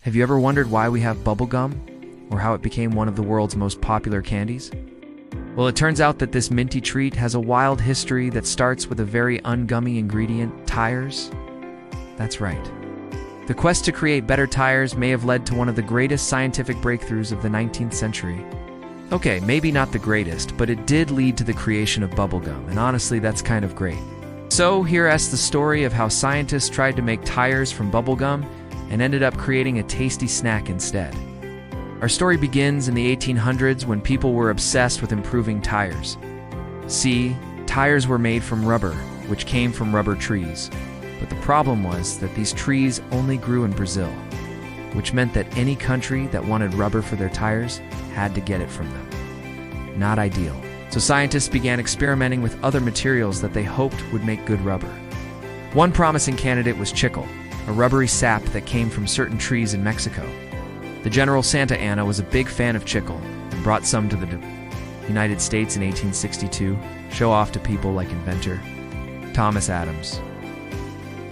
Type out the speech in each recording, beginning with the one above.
Have you ever wondered why we have bubble gum, or how it became one of the world's most popular candies? Well, it turns out that this minty treat has a wild history that starts with a very ungummy ingredient, tires. That's right. The quest to create better tires may have led to one of the greatest scientific breakthroughs of the 19th century. Okay, maybe not the greatest, but it did lead to the creation of bubblegum, and honestly, that's kind of great. So, here's the story of how scientists tried to make tires from bubblegum and ended up creating a tasty snack instead. Our story begins in the 1800s when people were obsessed with improving tires. See, tires were made from rubber, which came from rubber trees. But the problem was that these trees only grew in Brazil, which meant that any country that wanted rubber for their tires had to get it from them. Not ideal. So scientists began experimenting with other materials that they hoped would make good rubber. One promising candidate was chicle, a rubbery sap that came from certain trees in Mexico. The General Santa Anna was a big fan of chicle and brought some to the United States in 1862, show off to people like inventor Thomas Adams.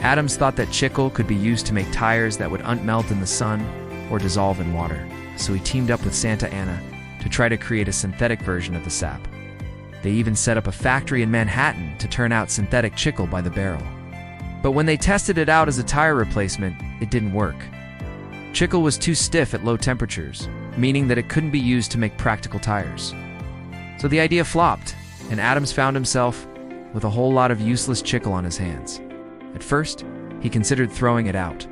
Adams thought that chicle could be used to make tires that would unmelt in the sun or dissolve in water, so he teamed up with Santa Anna to try to create a synthetic version of the sap. They even set up a factory in Manhattan to turn out synthetic chicle by the barrel. But when they tested it out as a tire replacement, it didn't work. Chicle was too stiff at low temperatures, meaning that it couldn't be used to make practical tires. So the idea flopped, and Adams found himself with a whole lot of useless chicle on his hands. At first, he considered throwing it out,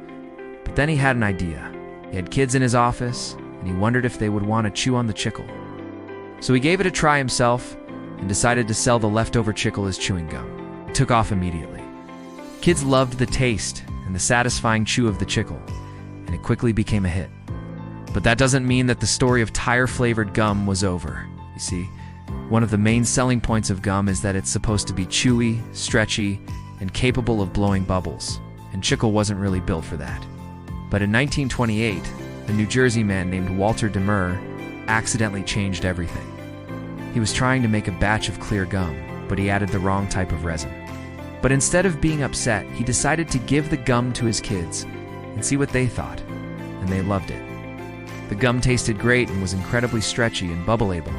but then he had an idea. He had kids in his office, and he wondered if they would want to chew on the chicle. So he gave it a try himself and decided to sell the leftover chicle as chewing gum. It took off immediately. Kids loved the taste and the satisfying chew of the chicle, and it quickly became a hit. But that doesn't mean that the story of tire-flavored gum was over. You see, one of the main selling points of gum is that it's supposed to be chewy, stretchy, and capable of blowing bubbles, and chicle wasn't really built for that. But in 1928, a New Jersey man named Walter Demure accidentally changed everything. He was trying to make a batch of clear gum, but he added the wrong type of resin. But instead of being upset, he decided to give the gum to his kids and see what they thought, and they loved it. The gum tasted great and was incredibly stretchy and bubble-able.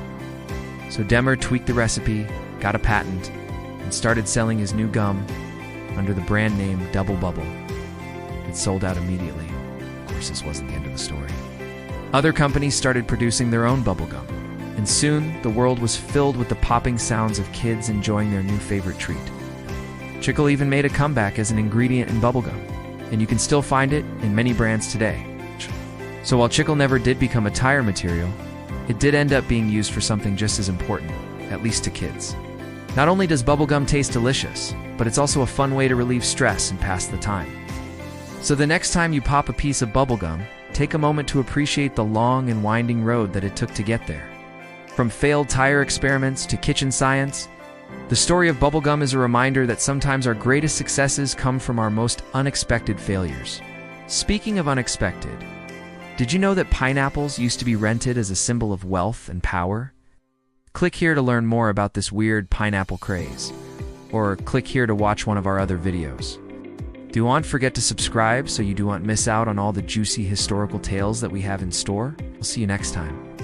So Demure tweaked the recipe, got a patent, and started selling his new gum under the brand name Double Bubble. It sold out immediately. Of course, this wasn't the end of the story. Other companies started producing their own bubble gum, and soon the world was filled with the popping sounds of kids enjoying their new favorite treat. Chicle even made a comeback as an ingredient in bubblegum, and you can still find it in many brands today. So while chicle never did become a tire material, it did end up being used for something just as important, at least to kids. Not only does bubblegum taste delicious, but it's also a fun way to relieve stress and pass the time. So the next time you pop a piece of bubblegum, take a moment to appreciate the long and winding road that it took to get there. From failed tire experiments to kitchen science, the story of bubblegum is a reminder that sometimes our greatest successes come from our most unexpected failures. Speaking of unexpected, did you know that pineapples used to be rented as a symbol of wealth and power? Click here to learn more about this weird pineapple craze, or click here to watch one of our other videos. Don't forget to subscribe so you don't miss out on all the juicy historical tales that we have in store. We'll see you next time.